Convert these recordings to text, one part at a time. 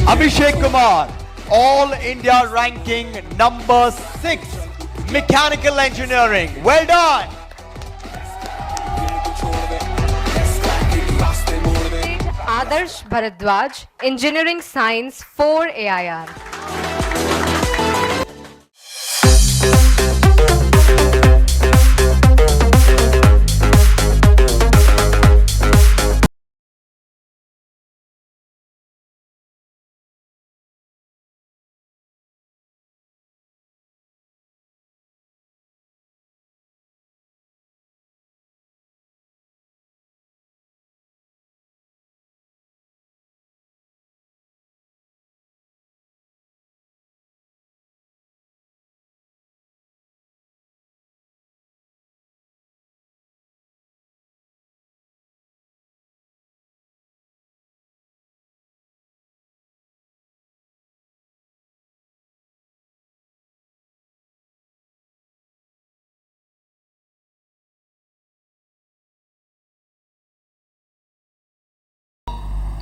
Abhishek Kumar, All India ranking number 6, Mechanical Engineering. Well done. Adarsh Bharadwaj, Engineering Science 4 AIR.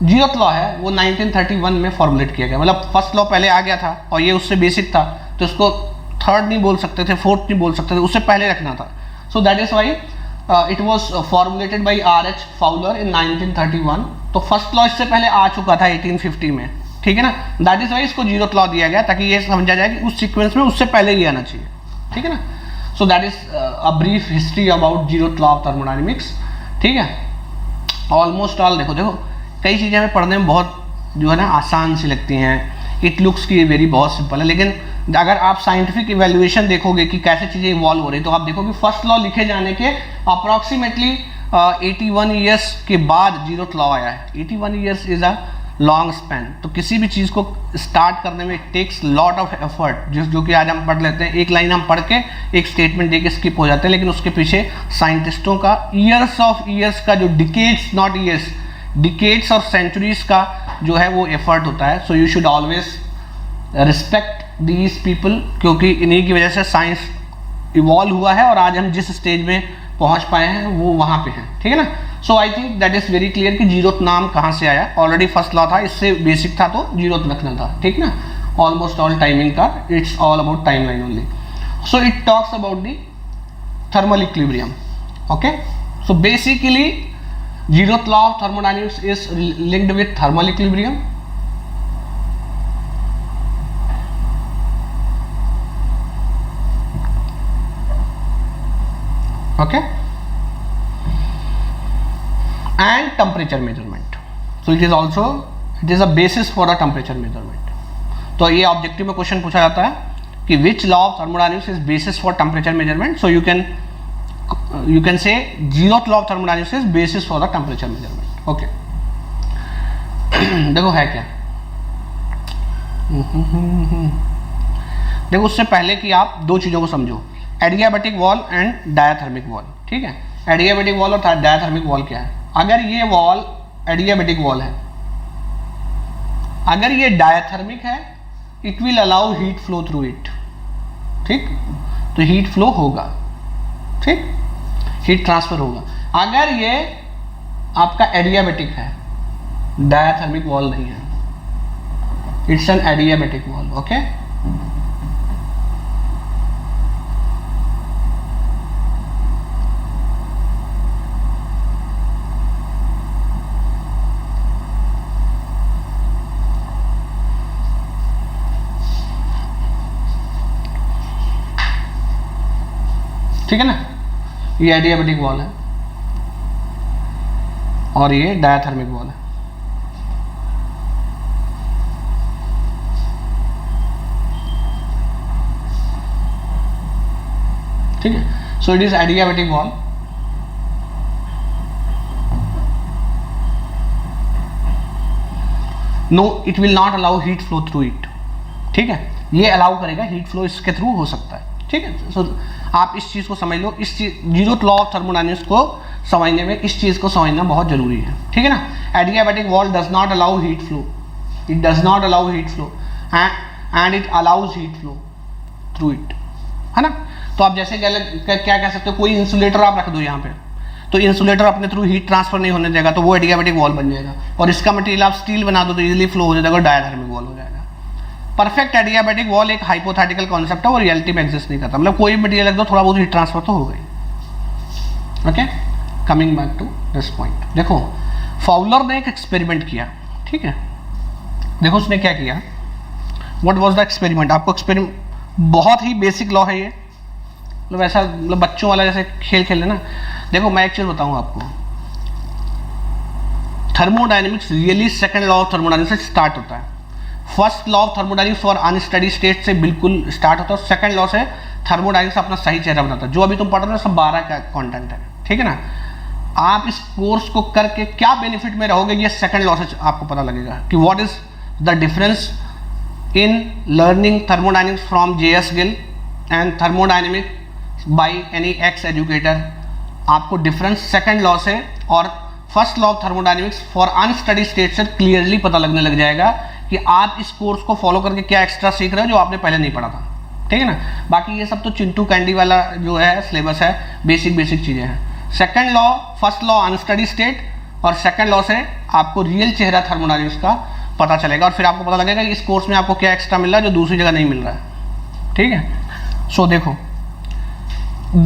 Zeroth law है वो 1931 में formulate किया गया, मतलब फर्स्ट लॉ पहले आ गया था और ये उससे बेसिक था, तो उसको थर्ड नहीं बोल सकते थे, फोर्थ नहीं बोल सकते थे, उससे पहले रखना था. So that is why it was formulated by R H. Fowler in 1931. तो फर्स्ट लॉ इससे पहले आ चुका था 1850 में, ठीक है ना. दैट इज वाई इसको जीरोथ लॉ दिया गया, ताकि ये समझा जाए कि उस सीक्वेंस में उससे पहले ही आना चाहिए, ठीक है ना. So that is a brief history about zeroth law of thermodynamics, ठीक है. ऑलमोस्ट ऑल देखो कई चीज़ें हमें पढ़ने में बहुत जो है ना आसान सी लगती हैं. इट लुक्स की वेरी बहुत सिंपल है, लेकिन अगर आप साइंटिफिक इवेल्युएशन देखोगे कि कैसे चीज़ें इवॉल्व हो रही, तो आप देखोगे फर्स्ट लॉ लिखे जाने के अप्रॉक्सीमेटली 81 ईयर्स के बाद जीरोथ लॉ आया है. 81 years is a long span. तो किसी भी चीज़ को स्टार्ट करने में it takes lot of effort, जो कि आज हम पढ़ लेते हैं, एक लाइन हम पढ़ के एक स्टेटमेंट दे के स्किप हो जाते हैं, लेकिन उसके पीछे साइंटिस्टों का ईयर्स ऑफ ईयर्स का, जो डिकेड्स नॉट ईयर्स, डिकेड्स और सेंचुरीज का जो है वो एफर्ट होता है. So you should always respect these people, क्योंकि इन्हीं की वजह से साइंस इवॉल्व हुआ है और आज हम जिस स्टेज में पहुंच पाए हैं वो वहाँ पे हैं, ठीक है ना. So I think that is very clear कि जीरोथ नाम कहाँ से आया. ऑलरेडी फर्स्ट लॉ था, इससे बेसिक था तो जीरोथ रखना था, ठीक ना. ऑलमोस्ट ऑल टाइमिंग का, it's all about time line only. So it talks about the thermal equilibrium. Okay, so basically zeroth law of thermodynamics is linked with thermal equilibrium. Okay, and temperature measurement. So it is also, it is a basis for a temperature measurement. तो ये objective में question पूछा जाता है कि which law of thermodynamics is basis for temperature measurement. So you can say zeroth law of thermodynamics is basis for the temperature measurement. Okay. देखो है क्या, देखो उससे पहले कि आप दो चीज़ों को समझो, adiabatic wall and diathermic wall, ठीक है. एडियाबैटिक वॉल और डायाथर्मिक वॉल क्या है. अगर ये वॉल एडियाबैटिक वॉल है, अगर ये डायाथर्मिक है, it will allow heat flow through it, ठीक. तो हीट फ्लो होगा, ठीक, हीट ट्रांसफर होगा. अगर ये आपका एडियाबैटिक है, डायाथर्मिक वॉल नहीं है, it's an adiabatic wall. Okay, ठीक है ना. ये एडियाबैटिक वॉल है और ये डायाथर्मिक वॉल है. ठीक है. So it is adiabatic wall. No, it will not allow heat flow through it, ठीक है. ये अलाउ करेगा, हीट फ्लो इसके थ्रू हो सकता है, ठीक है. सो आप इस चीज़ को समझ लो, इस जीरोथ लॉ ऑफ थर्मोडायनेमिक्स को समझने में इस चीज़ को समझना बहुत जरूरी है, ठीक है ना. Adiabatic wall does not allow heat flow, it does not allow heat flow and it allows heat flow through it, है ना. तो आप जैसे क्या कह सकते हो, कोई इंसुलेटर आप रख दो यहाँ पे, तो इंसुलेटर अपने थ्रू हीट ट्रांसफर नहीं होने देगा, तो वो एडियाबैटिक वॉल बन जाएगा। और इसका मटेरियल आप स्टील बना दो तो इजीली फ्लो हो जाएगा और डायाथर्मिक वॉल हो जाएगा। परफेक्ट एडियाबैटिक वॉल एक हाइपोथेटिकल कॉन्सेप्ट है और रियलिटी में एग्जिस्ट नहीं करता, मतलब कोई मटेरियल रख दो थोड़ा बहुत हीट ट्रांसफर तो हो गई। Okay, coming back to this point, देखो फाउलर ने एक एक्सपेरिमेंट किया, ठीक है। देखो उसने क्या किया, व्हाट वाज द एक्सपेरिमेंट। आपको एक्सपेरिमेंट बहुत ही बेसिक लॉ है ये, मतलब ऐसा मतलब बच्चों वाला जैसे खेल खेल लेना। देखो मैं एक चीज बताऊं आपको, thermodynamics really second law of thermodynamics से स्टार्ट होता है। First law of thermodynamics for unsteady state से बिल्कुल स्टार्ट होता है, सेकंड लॉ से थर्मोडायनेमिक्स अपना सही चेहरा बनाता है। जो अभी तुम पढ़ रहे हो सब 12 का कंटेंट है, ठीक है ना। आप इस कोर्स को करके क्या बेनिफिट में रहोगे ये सेकंड लॉ से आपको पता लगेगा कि what is the difference in learning thermodynamics from JS Gill and thermodynamics by any x educator. आपको डिफरेंस सेकंड लॉ से और first law of thermodynamics for unsteady state से क्लियरली पता लगने लग जाएगा कि आप इस कोर्स को फॉलो करके क्या एक्स्ट्रा सीख रहे हो जो आपने पहले नहीं पढ़ा था, ठीक है ना। बाकी ये सब तो चिंटू कैंडी वाला जो है सिलेबस है, बेसिक चीजें हैं। Second law, first law unsteady state और सेकंड लॉ से आपको रियल चेहरा थर्मोडायनेमिक्स का पता चलेगा और फिर आपको पता लगेगा कि इस कोर्स में आपको क्या एक्स्ट्रा मिल रहा है जो दूसरी जगह नहीं मिल रहा है, ठीक है। सो देखो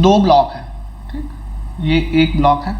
2 ब्लॉक है, ठीक, ये एक ब्लॉक है,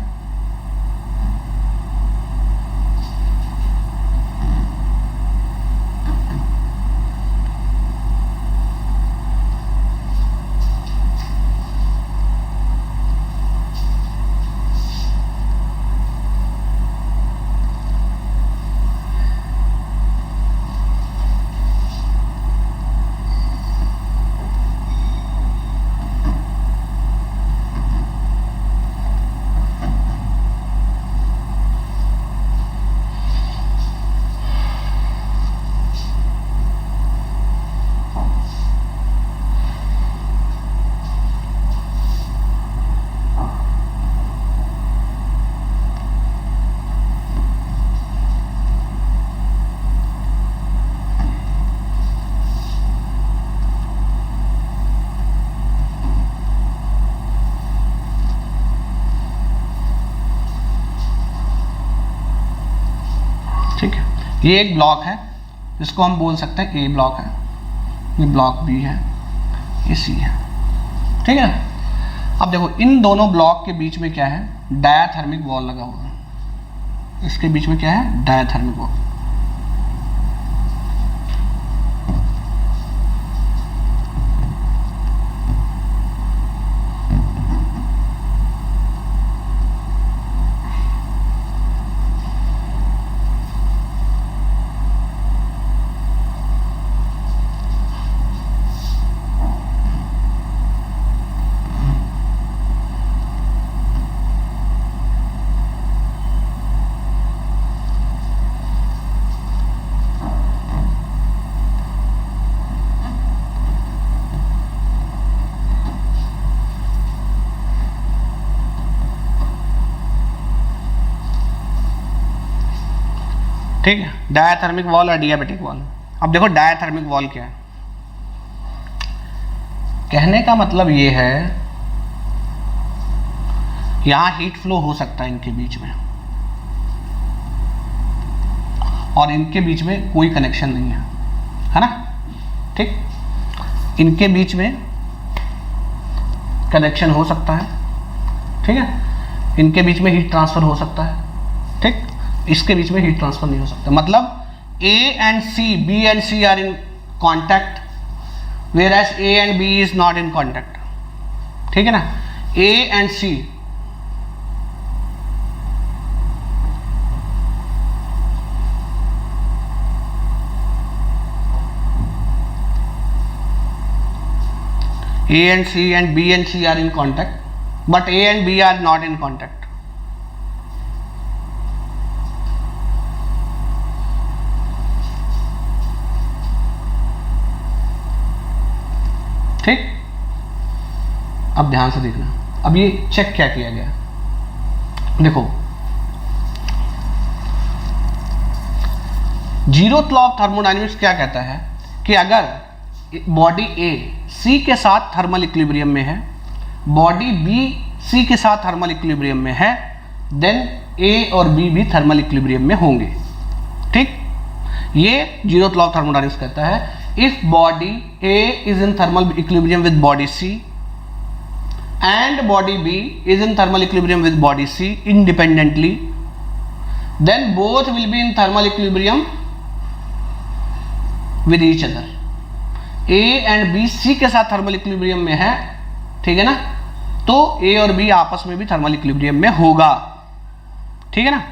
ठीक है। ये एक ब्लॉक है जिसको हम बोल सकते हैं ए ब्लॉक है, ये ब्लॉक बी है, ये सी है, ठीक है। अब देखो इन दोनों ब्लॉक के बीच में क्या है, डायाथर्मिक वॉल लगा हुआ है। इसके बीच में क्या है, डायाथर्मिक वॉल। ठीक है, डायाथर्मिक वॉल और डियाबेटिक वॉल। अब देखो डायाथर्मिक वॉल क्या है, कहने का मतलब ये है यहां हीट फ्लो हो सकता है इनके बीच में और इनके बीच में कोई कनेक्शन नहीं है ना, ठीक। इनके बीच में कनेक्शन हो सकता है, ठीक है, इनके बीच में हीट ट्रांसफर हो सकता है, ठीक। इसके बीच में हीट ट्रांसफर नहीं हो सकता, मतलब A and C, B and C are in contact, whereas A and B is not in contact, ठीक है ना। A and C A and C and B and C are in contact, but A and B are not in contact. ठीक, अब ध्यान से देखना। अब ये चेक क्या किया गया, देखो जीरोथ लॉ ऑफ थर्मोडायनेमिक्स क्या कहता है कि अगर बॉडी ए सी के साथ थर्मल इक्विलिब्रियम में है, बॉडी बी सी के साथ थर्मल इक्विलिब्रियम में है, देन ए और बी भी थर्मल इक्विलिब्रियम में होंगे। ठीक, ये जीरोथ लॉ ऑफ थर्मोडायनेमिक्स कहता है if body A is in thermal equilibrium with body C and body B is in thermal equilibrium with body C independently, then both will be in thermal equilibrium with each other. A and B C के साथ thermal equilibrium में है, ठीक है ना, तो ए और B आपस में भी थर्मल इक्विलिब्रियम में होगा। ठीक है ना।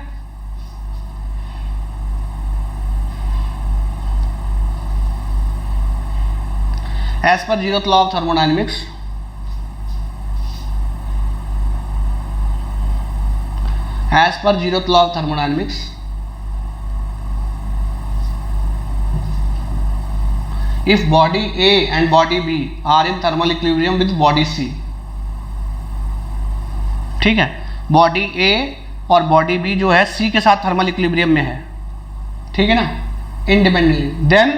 As per zeroth law of thermodynamics, as per zeroth law of thermodynamics, if body A and body B are in thermal equilibrium with body C, ठीक है, बॉडी A और बॉडी B जो है C के साथ थर्मल इक्विलिब्रियम में है, ठीक है ना, independently, then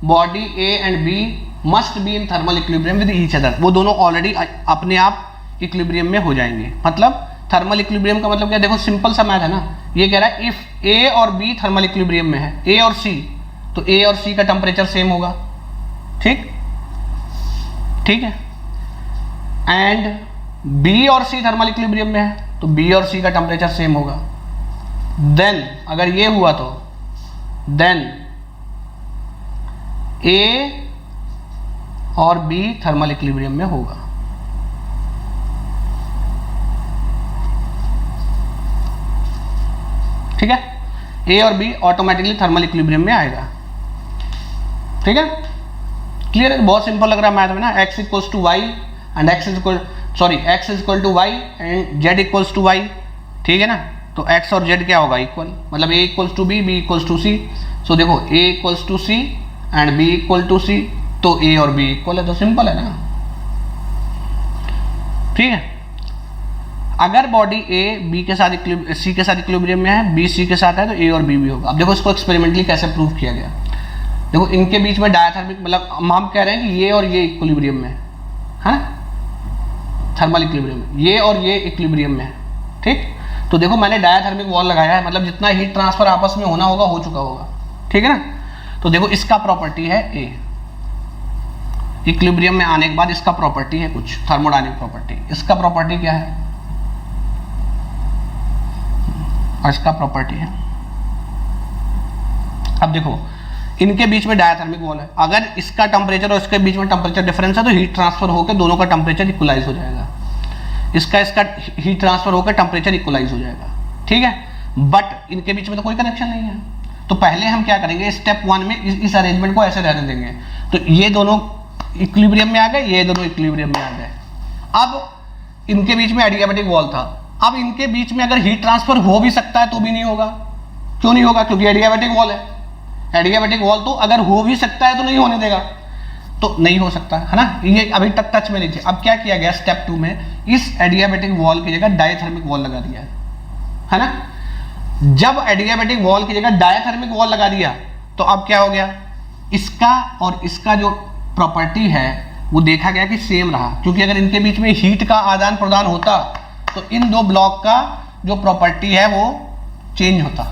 body A and B must be in thermal equilibrium with each other. वो दोनों ऑलरेडी अपने आप इक्विलिब्रियम में हो जाएंगे। मतलब थर्मल इक्विलिब्रियम का मतलब क्या, देखो सिंपल सा मैथ है ना, ये कह रहा है इफ ए और बी थर्मल इक्विलिब्रियम में है, ए और सी, तो ए और सी का टेम्परेचर सेम होगा। ठीक, ठीक है, एंड बी और सी थर्मल इक्विलिब्रियम में है, तो बी और सी का टेम्परेचर सेम होगा। देन अगर ये हुआ तो देन ए और बी थर्मल इक्विलिब्रियम में होगा। ठीक है, ए और बी ऑटोमेटिकली थर्मल इक्विलिब्रियम में आएगा। ठीक है, क्लियर है, बहुत सिंपल लग रहा है मैथ में ना। x equals to Y and x is equal to Y and z equals to Y, ठीक है ना, तो x और z क्या होगा, इक्वल, मतलब a equals to b, b equals to c। So देखो a equals to c and b equal to c, तो a और b इक्वल है, तो सिंपल है ना। ठीक है, अगर बॉडी ए बी के साथ सी के साथ इक्विलिब्रियम में है, बी सी के साथ है, तो ए और बी भी होगा। अब देखो इसको एक्सपेरिमेंटली कैसे प्रूव किया गया। देखो इनके बीच में डायथर्मिक, मतलब हम कह रहे हैं कि ये और ये इक्विलिब्रियम में है ना, थर्मल इक्विलिब्रियम में, ये और ये इक्विलिब्रियम में है। ठीक, तो देखो मैंने डायथर्मिक वॉल लगाया है, मतलब जितना हीट ट्रांसफर आपस में होना होगा हो चुका होगा। ठीक है ना, तो देखो इसका प्रॉपर्टी है ए, इक्विलिब्रियम में आने के बाद इसका प्रॉपर्टी है कुछ थर्मोडायनेमिक प्रॉपर्टी। इसका प्रॉपर्टी क्या है और इसका प्रॉपर्टी है, अब देखो इनके बीच में डायथर्मिक वॉल है, अगर इसका टेम्परेचर और इसके बीच में टेम्परेचर डिफरेंस है तो हीट ट्रांसफर होकर दोनों का टेम्परेचर इक्वलाइज हो जाएगा। इसका हीट ट्रांसफर होकर टेम्परेचर इक्वलाइज हो जाएगा। ठीक है, बट इनके बीच में तो कोई कनेक्शन नहीं है, तो पहले हम क्या करेंगे, स्टेप 1 में इस अरेंजमेंट को ऐसे रहने देंगे। तो ये दोनों इक्विलिब्रियम में आ गए, ये दोनों इक्विलिब्रियम में आ गए। अब इनके बीच में एडियाबैटिक वॉल था, अब इनके बीच में अगर हीट ट्रांसफर हो भी सकता है तो भी नहीं होगा। क्यों नहीं होगा, क्योंकि एडियाबैटिक वॉल है। एडियाबैटिक वॉल तो अगर हो भी सकता है तो नहीं होने देगा, तो नहीं हो सकता है ना, ये अभी तक टच में नहीं थे। अब क्या किया गया स्टेप 2 में, इस एडियाबैटिक वॉल की जगह डायथर्मिक वॉल लगा दिया है ना। जब एडियाबैटिक वॉल की जगह डायथर्मिक वॉल लगा दिया तो अब क्या हो गया, इसका और इसका जो प्रॉपर्टी है वो देखा गया कि सेम रहा, क्योंकि अगर इनके बीच में हीट का आदान प्रदान होता तो इन दो ब्लॉक का जो प्रॉपर्टी है वो चेंज होता।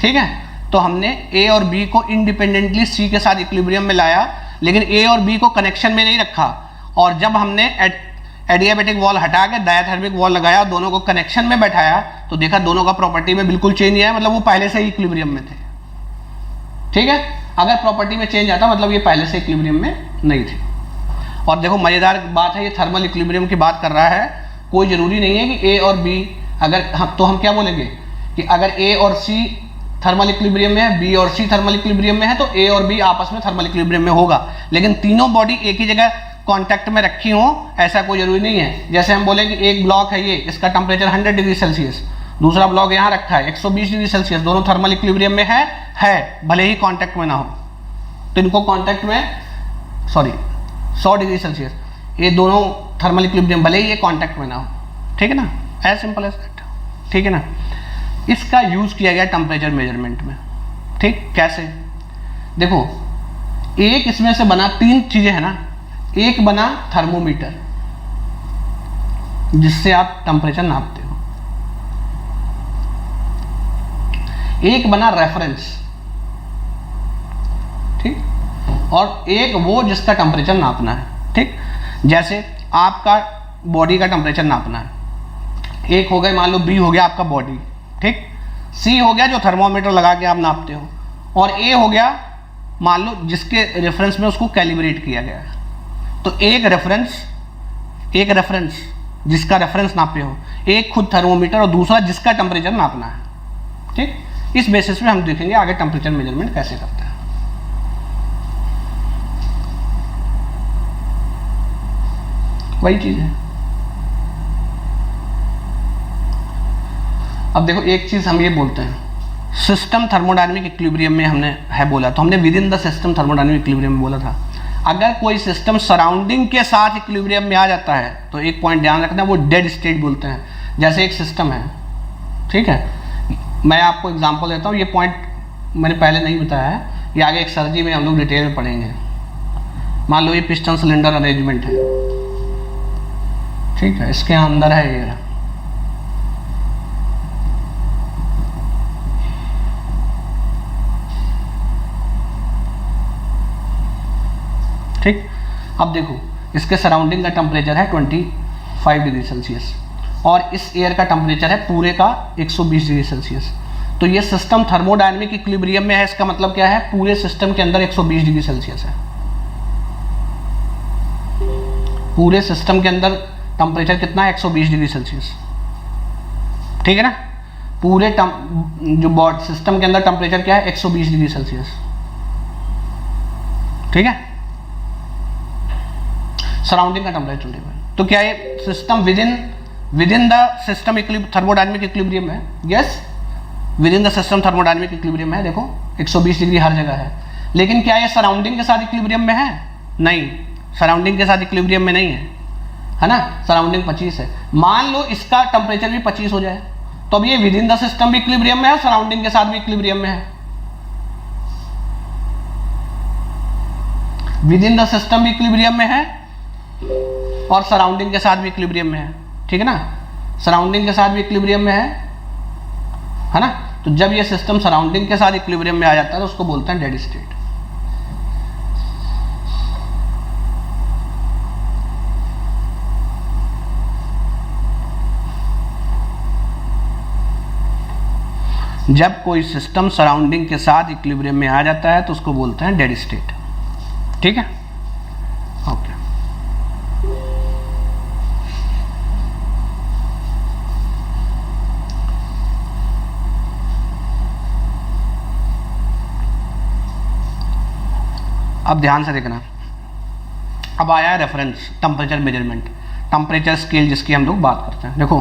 ठीक है, तो हमने ए और बी को इंडिपेंडेंटली सी के साथ इक्विलिब्रियम में लाया, लेकिन ए और बी को कनेक्शन में नहीं रखा, और जब हमने एडियाबैटिक वॉल हटा के डायथर्मिक वॉल लगाया, दोनों को कनेक्शन में बैठाया, तो देखा दोनों का प्रॉपर्टी में बिल्कुल चेंज है, मतलब वो पहले से ही इक्विलिब्रियम में थे। ठीक है, अगर प्रॉपर्टी में चेंज आता मतलब ये पहले से इक्विलिब्रियम में नहीं थे। और देखो मजेदार बात है, ये थर्मल इक्विलिब्रियम की बात कर रहा है, कोई जरूरी नहीं है कि ए और बी, अगर हम तो हम क्या बोलेंगे कि अगर ए और सी थर्मल इक्विलिब्रियम में है, बी और सी थर्मल इक्विलिब्रियम में है, तो ए और बी आपस में थर्मल इक्विलिब्रियम में होगा। लेकिन तीनों बॉडी एक ही जगह कांटेक्ट में रखी हो ऐसा कोई जरूरी नहीं है। जैसे हम बोलेंगे एक ब्लॉक है ये, इसका टेम्परेचर 100 डिग्री सेल्सियस, दूसरा ब्लॉक यहाँ रखा है 120 डिग्री सेल्सियस, दोनों थर्मल इक्विलिब्रियम में है भले ही कांटेक्ट में ना हो, तो इनको कांटेक्ट में 100 डिग्री सेल्सियस, ये दोनों थर्मल इक्विलिब्रियम भले ही ये कांटेक्ट में ना हो। ठीक है ना, एज सिंपल एज दैट। ठीक है ना, इसका यूज किया गया टेम्परेचर मेजरमेंट में। ठीक, कैसे, देखो एक इसमें से बना, तीन चीजें है ना, एक बना थर्मोमीटर, जिससे आप टेम्परेचर नापते हो। एक बना रेफरेंस, ठीक, और एक वो जिसका टेम्परेचर नापना है, ठीक। जैसे आपका बॉडी का टेम्परेचर नापना है, एक हो गया मान लो बी हो गया आपका बॉडी, ठीक, सी हो गया जो थर्मोमीटर लगा के आप नापते हो, और ए हो गया मान लो जिसके रेफरेंस में उसको कैलिब्रेट किया गया है। तो एक रेफरेंस जिसका रेफरेंस नापे हो, एक खुद थर्मोमीटर और दूसरा जिसका टेम्परेचर नापना है, ठीक। इस बेसिस पे हम देखेंगे आगे टेम्परेचर मेजरमेंट कैसे करते हैं। वही चीज है। अब देखो एक चीज हम ये बोलते हैं, सिस्टम थर्मोडायनेमिक इक्विलिब्रियम में हमने है बोला, तो हमने with in the system thermodynamic equilibrium में बोला था। अगर कोई सिस्टम सराउंडिंग के साथ इक्विलिब्रियम में आ जाता है तो एक पॉइंट ध्यान रखना, वो डेड स्टेट बोलते हैं। जैसे एक सिस्टम है, ठीक है, मैं आपको एग्जांपल देता हूँ, ये पॉइंट मैंने पहले नहीं बताया है, ये आगे एक सर्जी में हम लोग डिटेल में पढ़ेंगे। मान लो ये पिस्टन सिलेंडर अरेंजमेंट है, ठीक है, इसके अंदर है ये, ठीक। अब देखो इसके सराउंडिंग का टेम्परेचर है 25 डिग्री सेल्सियस और इस एयर का टेम्परेचर है पूरे का 120 डिग्री सेल्सियस। तो ये सिस्टम थर्मोडायनेमिक इक्विलिब्रियम में है, इसका मतलब क्या है, पूरे सिस्टम के अंदर 120 डिग्री सेल्सियस है। पूरे सिस्टम के अंदर टेम्परेचर कितना है, 120 डिग्री सेल्सियस, ठीक है ना। पूरे जो सिस्टम के अंदर टेम्परेचर क्या है, 120 डिग्री सेल्सियस, ठीक है। सराउंडिंग का टेम्परेचर 25। तो क्या ये system within the system thermodynamic equilibrium है? Yes, within the system thermodynamic equilibrium है। देखो 120 डिग्री हर जगह है, लेकिन क्या ये सराउंडिंग के साथ इक्विलिब्रियम में है? नहीं, सराउंडिंग के साथ इक्विलिब्रियम में नहीं है ना। सराउंडिंग 25 है, मान लो इसका टेम्परेचर भी 25 हो जाए, तो अब ये विद इन द सिस्टम भी इक्विलिब्रियम में है, सराउंडिंग के साथ भी इक्विलिब्रियम में है। विद इन द सिस्टम भी इक्विलिब्रियम में है और सराउंडिंग के साथ भी इक्विलिब्रियम में है, ठीक है ना। सराउंडिंग के साथ भी इक्विलिब्रियम में है ना। तो जब ये सिस्टम सराउंडिंग के साथ इक्विलिब्रियम में आ जाता है तो उसको बोलते हैं डेड स्टेट। जब कोई सिस्टम सराउंडिंग के साथ इक्विलिब्रियम में आ जाता है तो उसको बोलते हैं डेड स्टेट, ठीक है। ओके, अब ध्यान से देखना, अब आया है reference temperature measurement, temperature scale जिसकी हम लोग बात करते हैं। देखो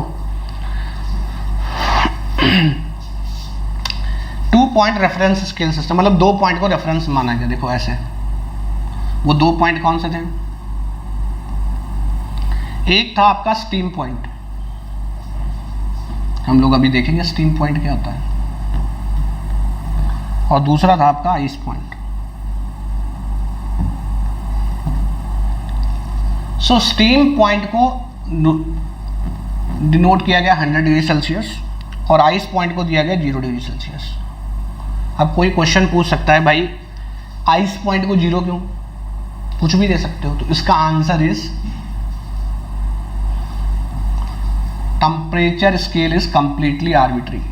2 पॉइंट रेफरेंस स्केल सिस्टम, मतलब 2 पॉइंट को रेफरेंस माना गया। देखो ऐसे, वो 2 पॉइंट कौन से थे? एक था आपका स्टीम पॉइंट, हम लोग अभी देखेंगे स्टीम पॉइंट क्या होता है, और दूसरा था आपका आइस पॉइंट। सो स्टीम पॉइंट को डिनोट किया गया 100 डिग्री सेल्सियस और आइस पॉइंट को दिया गया 0 डिग्री सेल्सियस। अब कोई क्वेश्चन पूछ सकता है, भाई आइस पॉइंट को 0 क्यों? कुछ भी दे सकते हो। तो इसका answer is temperature scale is completely arbitrary.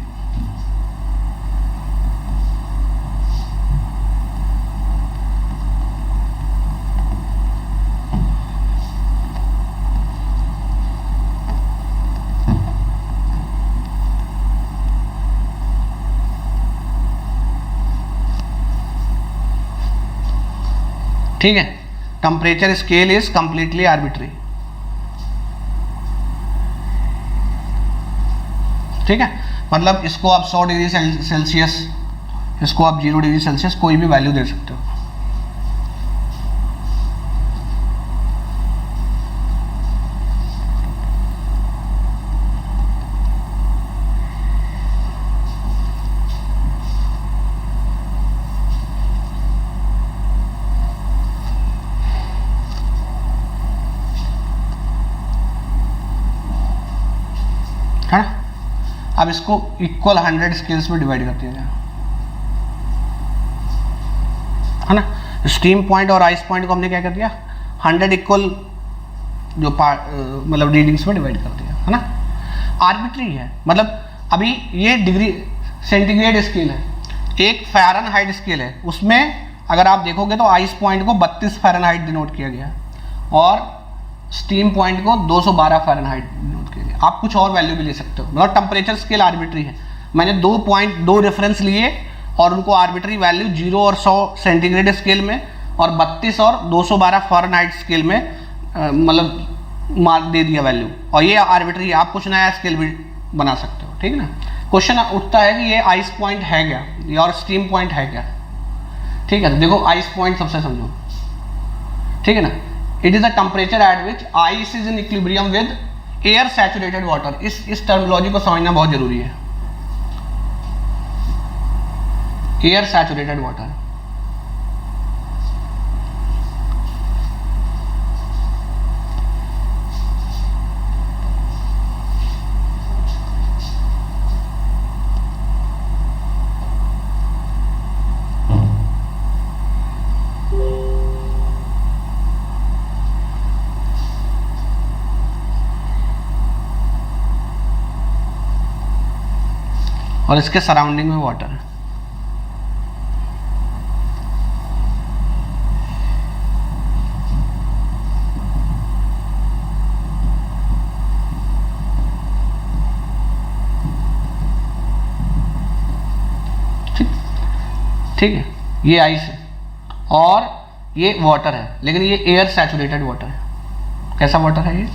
ठीक है, temperature scale is completely arbitrary, ठीक है। मतलब इसको आप 100 डिग्री सेल्सियस, इसको आप 0 डिग्री सेल्सियस, कोई भी वैल्यू दे सकते हो। अब इसको इक्वल 100 स्केल्स में डिवाइड कर दिया जाए, है ना। स्टीम पॉइंट और आइस पॉइंट को हमने क्या कर दिया, 100 इक्वल जो मतलब रीडिंग्स में डिवाइड कर दिया, है ना। आर्बिट्री है, मतलब अभी ये डिग्री सेंटीग्रेड स्केल है, एक फ़ारेनहाइट स्केल है, उसमें अगर आप देखोगे तो आइस पॉइंट को 32 फ़ारेनहाइट डिनोट किया गया और स्टीम पॉइंट को 212 फ़ारेनहाइट डिनोट किया गया। आप कुछ और वैल्यू भी ले सकते हो, मतलब टेम्परेचर स्केल आर्बिट्री है। मैंने 2 रेफरेंस लिए और उनको आर्बिट्री वैल्यू 0 और 100 सेंटीग्रेड स्केल में और 32 और 212 फ़ारेनहाइट स्केल में मतलब मार्क दे दिया वैल्यू, और ये आर्बिट्री, आप कुछ नया स्केल भी बना सकते हो, ठीक है ना। क्वेश्चन उठता है कि ये आइस पॉइंट है क्या, ये और स्टीम पॉइंट है क्या, ठीक है। तो देखो आइस पॉइंट सबसे समझो, ठीक है ना। It is a temperature at which ice is in equilibrium with air saturated water. इस टर्मिनोलॉजी को समझना बहुत जरूरी है, एयर सैचुरेटेड वाटर। और इसके सराउंडिंग में वाटर है। ठीक है, ये आइस है और ये वाटर है, लेकिन ये एयर सैचुरेटेड वाटर है। कैसा वाटर है ये,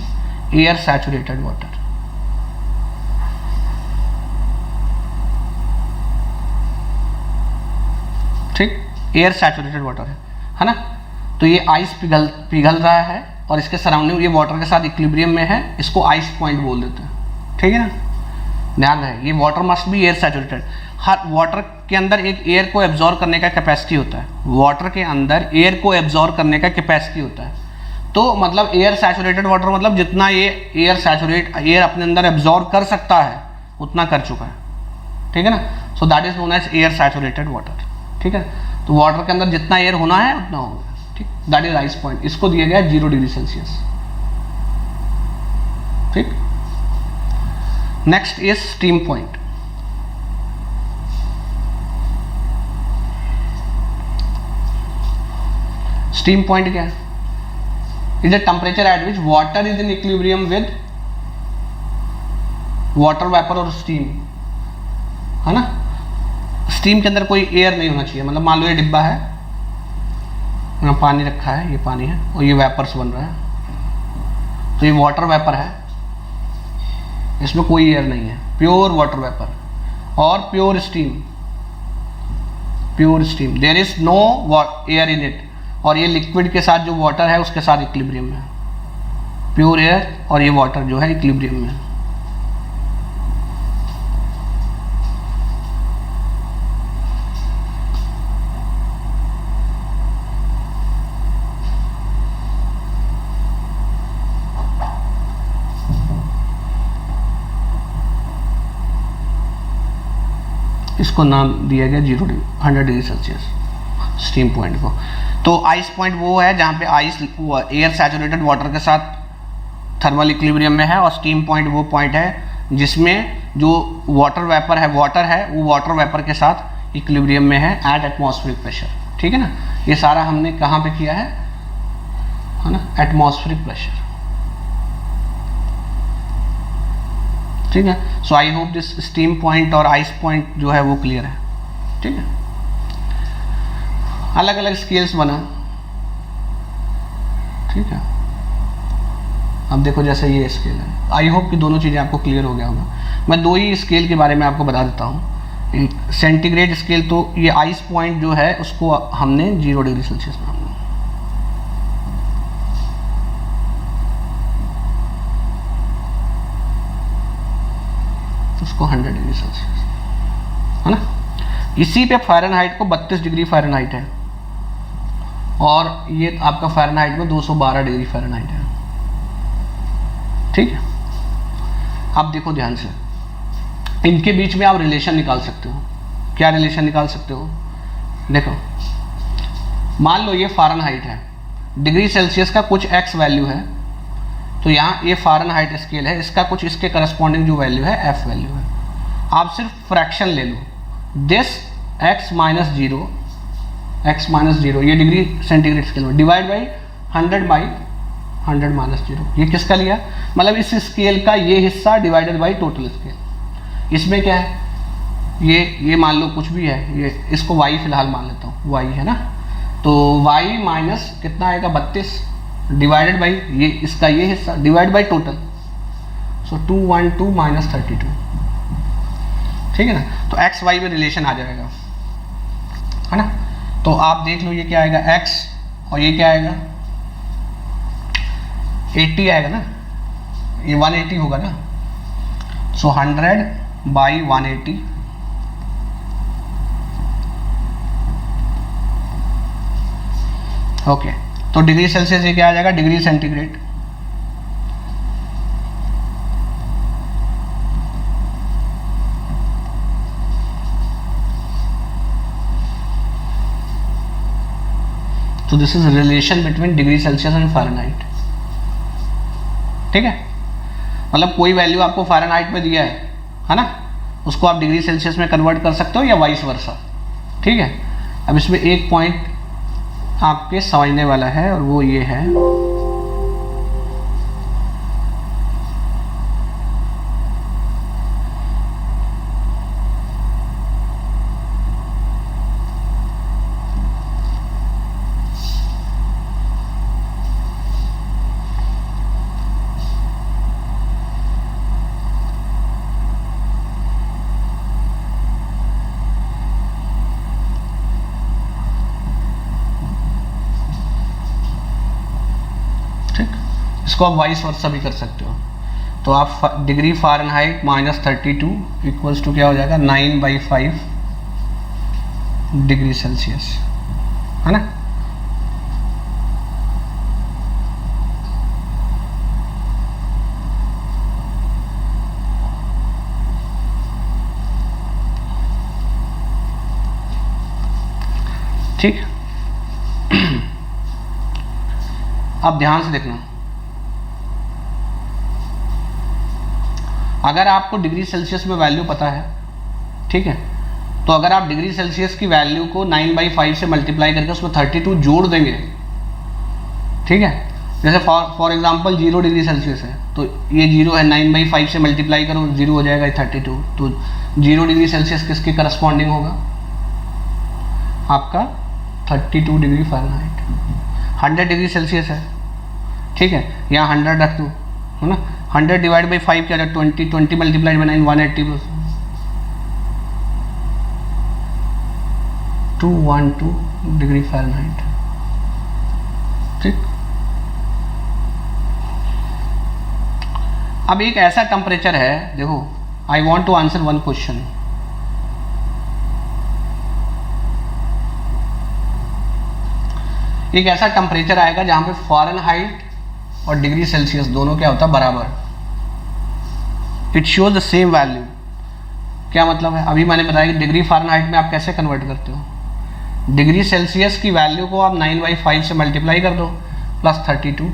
एयर सैचुरेटेड वाटर, ठीक, एयर सैचुरेटेड वाटर है ना। तो ये आइस पिघल रहा है और इसके सराउंडिंग ये वाटर के साथ इक्विलिब्रियम में है, इसको आइस पॉइंट बोल देते हैं, ठीक है ना। ध्यान रहे, ये water must be air saturated. Her water के अंदर एक एयर को एब्जॉर्ब करने का कैपेसिटी होता है, वाटर के अंदर एयर को एब्जॉर्ब करने का कैपेसिटी होता है। तो मतलब एयर सैचुरेटेड वाटर मतलब जितना ये एयर अपने अंदर एब्जॉर्ब कर सकता है उतना कर चुका है, ठीक है ना। So that is known as air saturated water, ठीक है। तो वाटर के अंदर जितना एयर होना है उतना होगा, ठीक, दैट इज आइस पॉइंट। इसको दिया गया 0 डिग्री सेल्सियस, ठीक। Next is steam point. Steam point क्या है, is the temperature at which water is in equilibrium with water vapour और स्टीम, है ना। स्टीम के अंदर कोई एयर नहीं होना चाहिए, मतलब मान लो ये डिब्बा है, यहाँ पानी रखा है, ये पानी है और ये वेपर्स बन रहा है, तो ये वाटर वेपर है, इसमें कोई एयर नहीं है, प्योर वाटर वेपर और pure steam, there is no air in it. और ये लिक्विड के साथ जो वाटर है उसके साथ इक्विलिब्रियम में है, प्योर एयर और ये वाटर जो है इक्विलिब्रियम में है। इसको नाम दिया गया 100 डिग्री सेल्सियस स्टीम पॉइंट को। तो आइस पॉइंट वो है जहाँ पे आइस एयर सैचुरेटेड वाटर के साथ थर्मल इक्विलिब्रियम में है, और स्टीम पॉइंट वो पॉइंट है जिसमें जो वाटर है वो वाटर वेपर के साथ इक्विलिब्रियम में है एट एटमॉस्फेरिक प्रेशर, ठीक है ना। ये सारा हमने कहाँ पे किया है ना, एटमॉस्फेरिक प्रेशर, ठीक है। So I hope this steam point और आइस पॉइंट जो है वो क्लियर है, ठीक है। अलग अलग स्केल्स बना, ठीक है। अब देखो जैसे ये स्केल है, आई होप कि दोनों चीज़ें आपको क्लियर हो गया होगा। मैं 2 ही स्केल के बारे में आपको बता देता हूँ। एक सेंटीग्रेड स्केल, तो ये आइस पॉइंट जो है उसको हमने 0 डिग्री सेल्सियस में, उसको 100 डिग्री सेल्सियस, है ना। इसी पे फ़ारेनहाइट को 32 डिग्री फ़ारेनहाइट है और ये आपका फ़ारेनहाइट में 212 डिग्री फ़ारेनहाइट है, ठीक है। अब देखो ध्यान से, इनके बीच में आप रिलेशन निकाल सकते हो। क्या रिलेशन निकाल सकते हो? देखो, मान लो ये फ़ारेनहाइट है, डिग्री सेल्सियस का कुछ एक्स वैल्यू है, तो यहाँ ये फ़ारेनहाइट स्केल है, इसका कुछ इसके करस्पॉन्डिंग जो वैल्यू है एफ वैल्यू है। आप सिर्फ फ्रैक्शन ले लो, दिस x माइनस जीरो, ये डिग्री सेंटीग्रेड स्केल में, डिवाइड बाई 100 माइनस जीरो। ये किसका लिया? मतलब इस स्केल का ये हिस्सा डिवाइडेड बाई टोटल स्केल। इसमें क्या है, ये मान लो कुछ भी है, ये इसको y फिलहाल मान लेता हूँ, y है ना, तो y माइनस कितना आएगा 32 डिवाइडेड बाई ये इसका ये हिस्सा divide by total, so 212 minus 32, ठीक है ना। तो x y में रिलेशन आ जाएगा, है ना। तो आप देख लो ये क्या आएगा x और ये क्या आएगा 80 आएगा ना, ये 180 होगा ना, सो 100 बाई 180, ओके। तो डिग्री सेल्सियस ये क्या आ जाएगा, डिग्री सेंटीग्रेड। तो this is relation between degree Celsius and Fahrenheit, ठीक है। मतलब कोई वैल्यू आपको फ़ारेनहाइट में दिया है ना, उसको आप डिग्री सेल्सियस में कन्वर्ट कर सकते हो या वाइस वर्सा, ठीक है। अब इसमें एक पॉइंट आपके समझने वाला है और वो ये है, इसको आप वाइस वर्सा भी कर सकते हो। तो आप degree Fahrenheit minus 32 equals to क्या हो जाएगा 9/5 डिग्री सेल्सियस, है ना। ठीक, अब ध्यान से देखना, अगर आपको डिग्री सेल्सियस में वैल्यू पता है, ठीक है, तो अगर आप डिग्री सेल्सियस की वैल्यू को 9/5 से मल्टीप्लाई करके उसमें 32 जोड़ देंगे, ठीक है, जैसे फॉर एग्जांपल 0 डिग्री सेल्सियस है तो ये 0 है, 9/5 से मल्टीप्लाई करो 0 हो जाएगा 32, तो 0 डिग्री सेल्सियस किसके करस्पॉन्डिंग होगा, आपका 32 डिग्री फ़ारेनहाइट। 100 डिग्री सेल्सियस है, ठीक है, यहाँ 100 रख दो, है ना, 100 डिवाइड बाई 5 क्या जाएगा 20 multiplied by 9 180 plus 212 degree Fahrenheit, ठीक। अब एक ऐसा टेम्परेचर है, देखो I want to answer one question, एक ऐसा टेम्परेचर आएगा जहां पे फ़ारेनहाइट और डिग्री सेल्सियस दोनों क्या होता है बराबर, it shows the same value. क्या मतलब है, अभी मैंने बताया कि डिग्री फ़ारेनहाइट में आप कैसे कन्वर्ट करते हो, डिग्री सेल्सियस की वैल्यू को आप 9/5 से मल्टीप्लाई कर दो प्लस 32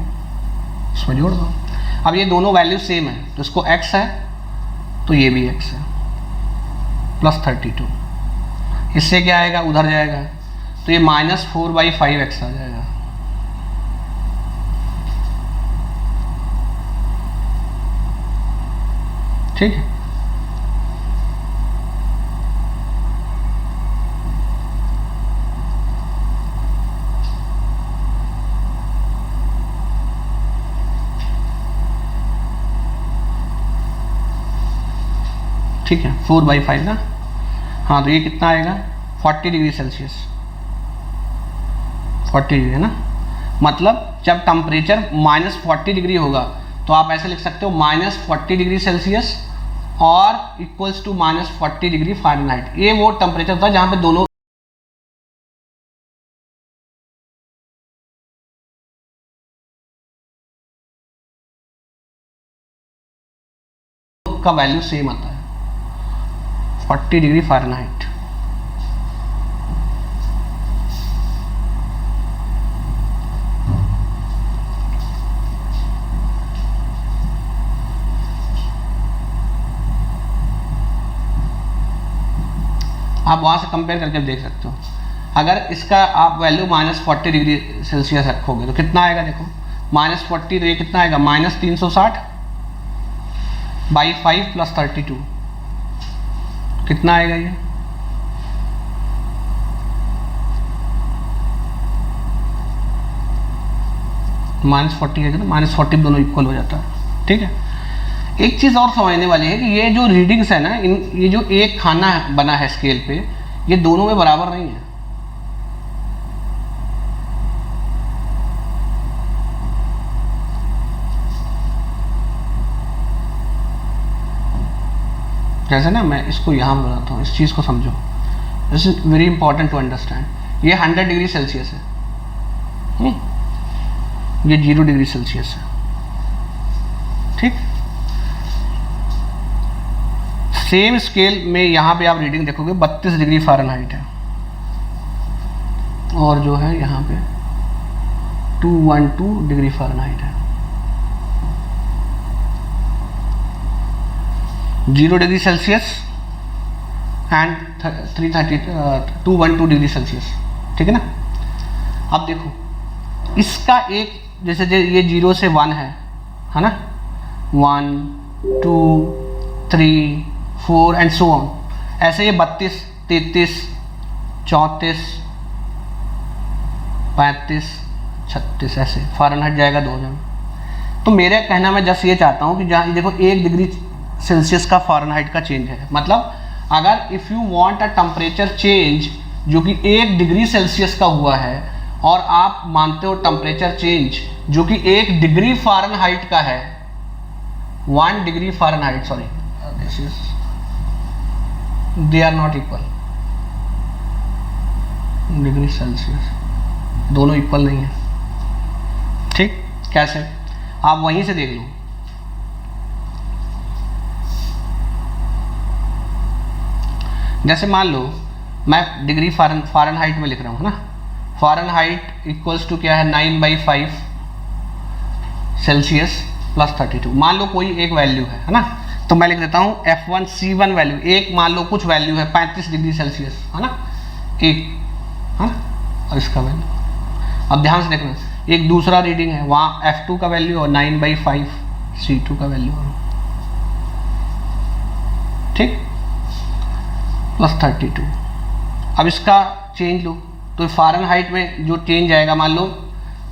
उसमें जोड़ दो। अब ये दोनों वैल्यू सेम है तो इसको x है तो ये भी x है प्लस 32, इससे क्या आएगा उधर जाएगा तो ये -4/5x आ जाएगा, ठीक है। ठीक है 4/5 ना, हाँ तो ये कितना आएगा 40 डिग्री सेल्सियस, 40 डिग्री है ना, मतलब जब टेम्परेचर -40 डिग्री होगा तो आप ऐसे लिख सकते हो -40 डिग्री सेल्सियस और इक्वल्स टू -40 डिग्री फ़ारेनहाइट। ये वो टेम्परेचर था जहां पे दोनों का वैल्यू सेम आता है। 40 डिग्री फ़ारेनहाइट। आप वहाँ से कंपेयर करके देख सकते हो। अगर इसका आप वैल्यू -40 डिग्री सेल्सियस रखोगे तो कितना आएगा, देखो -40 तो ये कितना आएगा, -360 बाई 5 + 32 कितना आएगा ये, -40 है ना, -40 दोनों इक्वल हो जाता है। ठीक है, एक चीज़ और समझने वाली है कि ये जो रीडिंग्स है ना, ये जो एक खाना बना है स्केल पे, ये दोनों में बराबर नहीं है। जैसे ना मैं इसको यहाँ बनाता हूँ, इस चीज़ को समझो, this is very important to understand. ये 100 डिग्री सेल्सियस है, ये 0 डिग्री सेल्सियस है। ठीक, सेम स्केल में यहाँ पे आप रीडिंग देखोगे 32 डिग्री फ़ारेनहाइट है, और जो है यहाँ पे 212 डिग्री फ़ारेनहाइट है। 0 degree Celsius and 212 degree Celsius. ठीक है ना। अब देखो इसका एक, जैसे ये 0 से 1 है ना, 1 2 3 4 एंड सो ऑन, ऐसे ये 32 33 34 35 36 ऐसे फ़ारेनहाइट जाएगा 2000। तो मेरा कहना, मैं जस्ट ये चाहता हूँ कि जहाँ देखो 1 डिग्री सेल्सियस का फ़ारेनहाइट का चेंज है, मतलब अगर if you want a temperature change जो कि 1 डिग्री सेल्सियस का हुआ है, और आप मानते हो टेम्परेचर चेंज जो कि 1 डिग्री फ़ारेनहाइट का है, 1 degree Fahrenheit, sorry this is, they are not equal, degree Celsius दोनों इक्वल नहीं है। ठीक, कैसे, आप वहीं से देख लो। जैसे मान लो मैं डिग्री फ़ारेनहाइट में लिख रहा हूँ ना, फ़ारेनहाइट इक्वल्स टू क्या है, 9/5 सेल्सियस + 32। मान लो कोई एक वैल्यू है ना, तो मैं लिख देता हूँ F1 C1 वैल्यू, एक मान लो कुछ वैल्यू है 35 डिग्री सेल्सियस, है ना, एक, है ना, और इसका वैल्यू। अब ध्यान से देखना, एक दूसरा रीडिंग है, वहाँ F2 का वैल्यू और 9/5 C2 का वैल्यू है। ठीक, + 32। अब इसका चेंज लो, तो फ़ारेनहाइट में जो चेंज आएगा, मान लो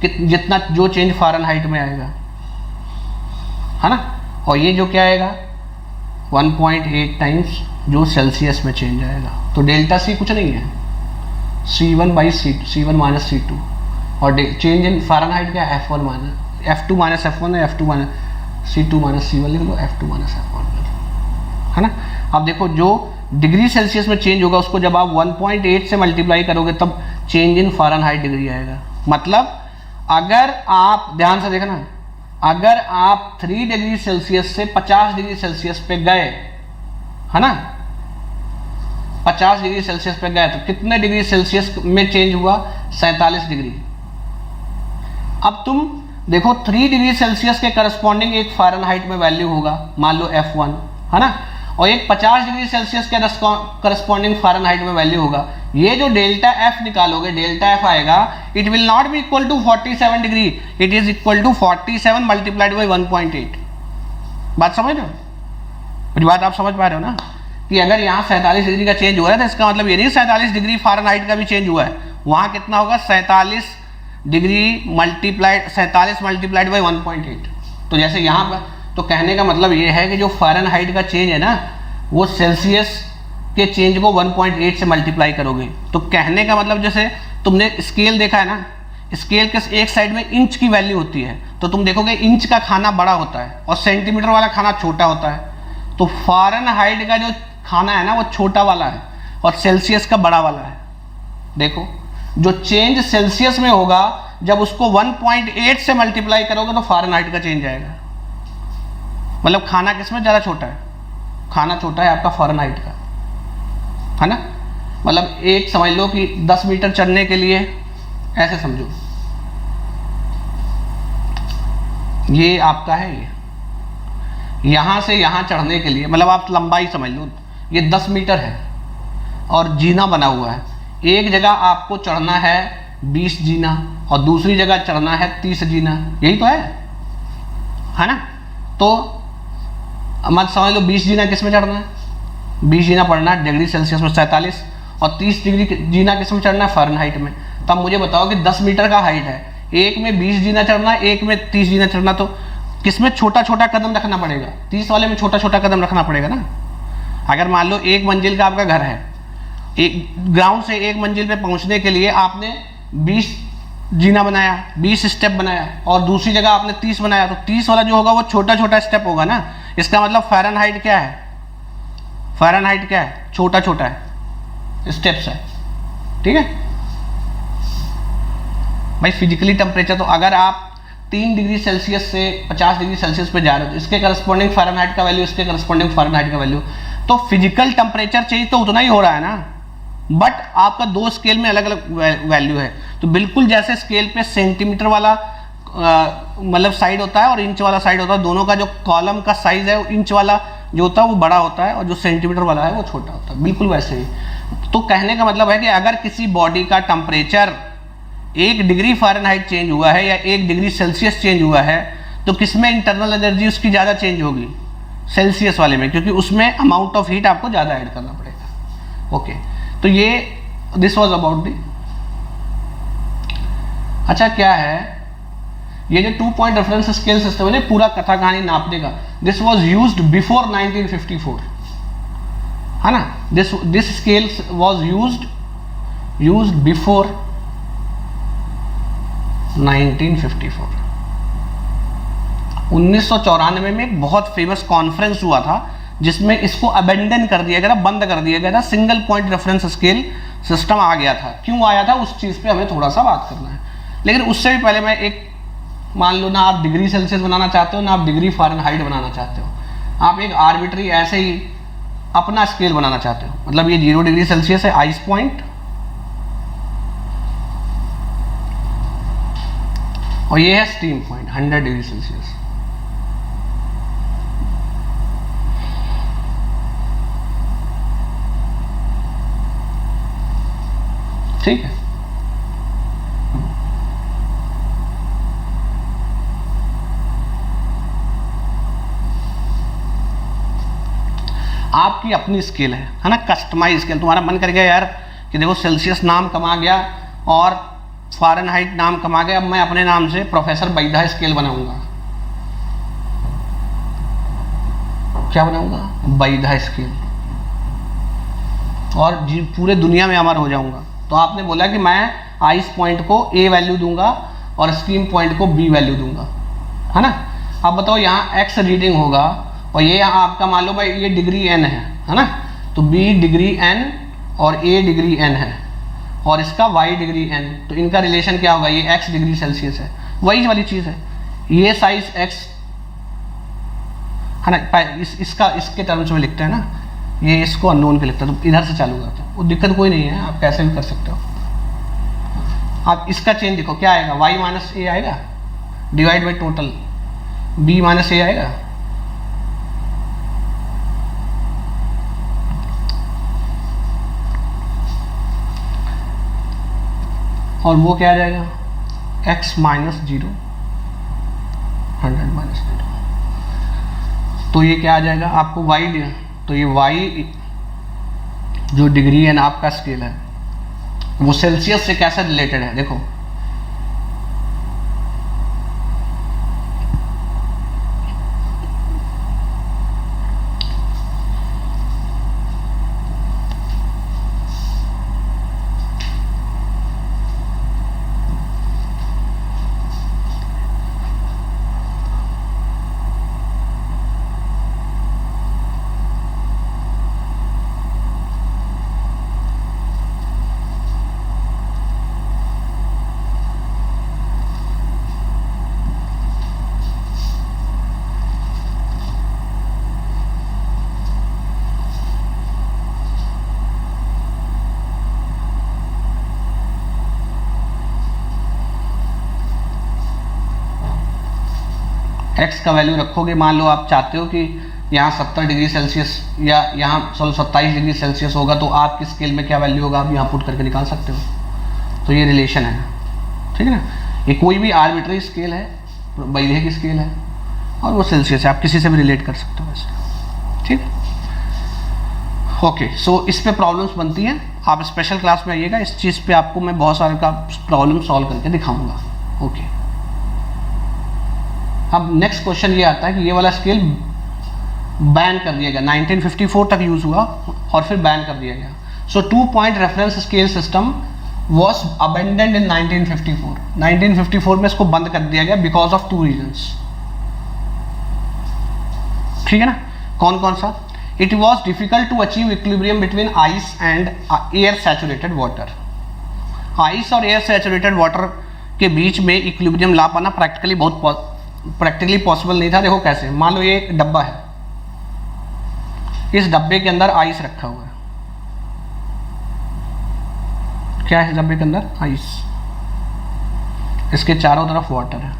कि जितना जो चेंज फ़ारेनहाइट में आएगा, है ना, और ये जो क्या आएगा 1.8 टाइम्स जो सेल्सियस में चेंज आएगा। तो डेल्टा C कुछ नहीं है, C1/C2, C1 - C2, और चेंज इन फ़ारेनहाइट क्या है, F2 - F1 है, F2 - C2 - C1 लिख लो, F2 - F1, है ना। अब देखो जो डिग्री सेल्सियस में चेंज होगा उसको जब आप 1.8 से मल्टीप्लाई करोगे तब चेंज इन फ़ारेनहाइट डिग्री आएगा। मतलब अगर आप ध्यान से देखना, अगर आप 3 डिग्री सेल्सियस से 50 डिग्री सेल्सियस पे गए, है ना, 50 डिग्री सेल्सियस पे गए, तो कितने डिग्री सेल्सियस में चेंज हुआ, 47 डिग्री। अब तुम देखो 3 डिग्री सेल्सियस के करस्पॉन्डिंग एक फ़ारेनहाइट में वैल्यू होगा, मान लो F1, है ना, और एक 50 डिग्री सेल्सियस के करस्पॉन्डिंग फ़ारेनहाइट में वैल्यू होगा। ये जो डेल्टा F निकालोगे, डेल्टा F आएगा, it will not be equal to 47 degree, it is equal to 47 multiplied by 1.8। बात समझ रहे हो, मेरी बात आप समझ पा रहे हो ना, कि अगर यहाँ 47 डिग्री का चेंज हुआ है तो इसका मतलब ये नहीं 47 डिग्री फ़ारेनहाइट का भी चेंज हुआ है, वहाँ कितना होगा 47 डिग्री मल्टीप्लाइड 47 मल्टीप्लाइड बाई 1.8। तो जैसे यहाँ पर, तो कहने का मतलब ये है कि जो फ़ारेनहाइट का चेंज है ना, वो सेल्सियस के चेंज को 1.8 से मल्टीप्लाई करोगे। तो कहने का मतलब, जैसे तुमने स्केल देखा है ना, स्केल के एक साइड में इंच की वैल्यू होती है, तो तुम देखोगे इंच का खाना बड़ा होता है और सेंटीमीटर वाला खाना छोटा होता है। तो फ़ारेनहाइट का जो खाना है ना वो छोटा वाला है और सेल्सियस का बड़ा वाला है। देखो जो चेंज सेल्सियस में होगा, जब उसको 1.8 से मल्टीप्लाई करोगे तो फ़ारेनहाइट का चेंज आएगा। मतलब खाना किसमें ज़्यादा छोटा है, खाना छोटा है आपका फ़ारेनहाइट का, है ना। मतलब एक समझ लो कि 10 मीटर चढ़ने के लिए ऐसे समझो, ये आपका है, ये यहां से यहां चढ़ने के लिए मतलब आप लंबाई समझ लो, ये 10 मीटर है और जीना बना हुआ है। एक जगह आपको चढ़ना है 20 जीना और दूसरी जगह चढ़ना है 30 जीना, यही तो है ना। तो मत समझ लो 20 जीना किस में चढ़ना है, 20 जीना पढ़ना है डिग्री सेल्सियस में 47, और 30 डिग्री जीना किस में चढ़ना है, फ़ारेनहाइट में। तब मुझे बताओ कि 10 मीटर का हाइट है, एक में 20 जीना चढ़ना है, एक में 30 जीना चढ़ना, तो किसमें छोटा छोटा कदम रखना पड़ेगा, 30 वाले में छोटा छोटा कदम रखना पड़ेगा ना। अगर मान लो एक मंजिल का आपका घर है, एक ग्राउंड से एक मंजिल पे पहुंचने के लिए आपने 20 जीना बनाया, 20 स्टेप बनाया, और दूसरी जगह आपने 30 बनाया, तो 30 वाला जो होगा वो छोटा छोटा स्टेप होगा ना। इसका मतलब फ़ारेनहाइट क्या है, फ़ारेनहाइट क्या है, छोटा छोटा है, स्टेप्स है, ठीक है भाई। फिजिकली टेम्परेचर, तो अगर आप 3 डिग्री सेल्सियस से 50 डिग्री सेल्सियस पे जा रहे हो तो इसके करस्पॉन्डिंग फ़ारेनहाइट का वैल्यू, इसके करस्पॉन्डिंग फ़ारेनहाइट का वैल्यू, तो फिजिकल टेम्परेचर चेंज तो उतना ही हो रहा है ना, बट आपका 2 स्केल में अलग अलग वैल्यू है। तो बिल्कुल जैसे स्केल पे सेंटीमीटर वाला मतलब साइड होता है और इंच वाला साइड होता है, दोनों का जो कॉलम का साइज है, इंच वाला जो होता है वो बड़ा होता है और जो सेंटीमीटर वाला है वो छोटा होता है, बिल्कुल वैसे ही। तो कहने का मतलब है कि अगर किसी बॉडी का टेम्परेचर 1 डिग्री फ़ारेनहाइट चेंज हुआ है या 1 डिग्री सेल्सियस चेंज हुआ है, तो किसमें इंटरनल एनर्जी उसकी ज़्यादा चेंज होगी, सेल्सियस वाले में, क्योंकि उसमें अमाउंट ऑफ हीट आपको ज़्यादा ऐड करना पड़ेगा। ओके, तो ये दिस वाज अबाउट दी। अच्छा क्या है ये जो 2 पॉइंट रेफरेंस स्केल सिस्टम है, पूरा कथा कहानी नापने का, दिस वाज यूज्ड बिफोर 1954, है ना। This scale was used before 1954। 1994 में एक बहुत फेमस कॉन्फ्रेंस हुआ था जिसमें इसको अबेंडन कर दिया गया था, बंद कर दिया गया था, single point reference scale system आ गया था। क्यों आया था उस चीज़ पे हमें थोड़ा सा बात करना है, लेकिन उससे भी पहले मैं एक, मान लो ना आप डिग्री सेल्सियस बनाना चाहते हो ना आप डिग्री फ़ारेनहाइट बनाना चाहते हो, आप एक आर्बिट्री ऐसे ही अपना स्केल बनाना चाहते हो। मतलब ये 0 डिग्री सेल्सियस है आइस पॉइंट, और ये है स्टीम पॉइंट 100 डिग्री सेल्सियस। ठीक है, आपकी अपनी स्केल है ना, कस्टमाइज स्केल। तुम्हारा मन कर गया यार कि देखो सेल्सियस नाम कमा गया और फ़ारेनहाइट नाम कमा गया, अब मैं अपने नाम से प्रोफेसर बैधा स्केल बनाऊंगा। क्या बनाऊंगा, बैधा स्केल, और पूरे दुनिया में अमर हो जाऊंगा। तो आपने बोला कि मैं आइस पॉइंट को A वैल्यू दूंगा और स्टीम पॉइंट को B वैल्यू दूंगा, है ना। अब बताओ यहाँ X रीडिंग होगा और ये यहाँ आपका मान लो भाई ये डिग्री N है ना, तो B डिग्री N और A डिग्री N है और इसका Y डिग्री N, तो इनका रिलेशन क्या होगा, ये X डिग्री सेल्सियस है, वही वाली चीज़ है। ये साइज X है ना, इसका इसके टर्म्स में लिखते हैं ना, ये इसको अननोन के लिखता है, तो इधर से चालू करते हैं, वो दिक्कत कोई नहीं है, आप कैसे भी कर सकते हो। आप इसका चेंज देखो क्या आएगा, y माइनस ए आएगा divide by total b minus A आएगा, और वो क्या आ जाएगा x माइनस 0 100 माइनस 0, तो ये क्या आ जाएगा आपको y लिया, तो ये y जो डिग्री है ना आपका स्केल है वो सेल्सियस से कैसे रिलेटेड है देखो। एक्स का वैल्यू रखोगे, मान लो आप चाहते हो कि यहाँ 70 डिग्री सेल्सियस या यहाँ 27 डिग्री सेल्सियस होगा, तो आपकी स्केल में क्या वैल्यू होगा आप यहाँ पुट करके निकाल सकते हो। तो ये रिलेशन है, ठीक है ना। ये कोई भी आर्बिट्री स्केल है, बैले की स्केल है और वो सेल्सियस है, आप किसी से भी रिलेट कर सकते हो वैसे, ठीक है। ओके, सो इस पे प्रॉब्लम्स बनती हैं, आप स्पेशल क्लास में आइएगा, इस चीज़ पे आपको मैं बहुत सारे का प्रॉब्लम सॉल्व करके दिखाऊंगा। ओके, अब नेक्स्ट क्वेश्चन ये आता है कि ये वाला स्केल बैन कर दिया गया, 1954 तक यूज हुआ और फिर बैन कर दिया गया। So 2 point reference scale system was abandoned in 1954। 1954 में इसको बंद कर दिया गया बिकॉज ऑफ 2 रीजन्स, ठीक है ना। कौन कौन सा? It was difficult to achieve equilibrium between ice and air saturated water. Ice और एयर सैचुरेटेड वाटर के बीच में इक्विलिब्रियम ला पाना प्रैक्टिकली पॉसिबल नहीं था। देखो कैसे, मान लो ये एक डब्बा है, इस डब्बे के अंदर आइस रखा हुआ है, क्या है इस डब्बे के अंदर? आइस, इसके चारों तरफ वाटर है।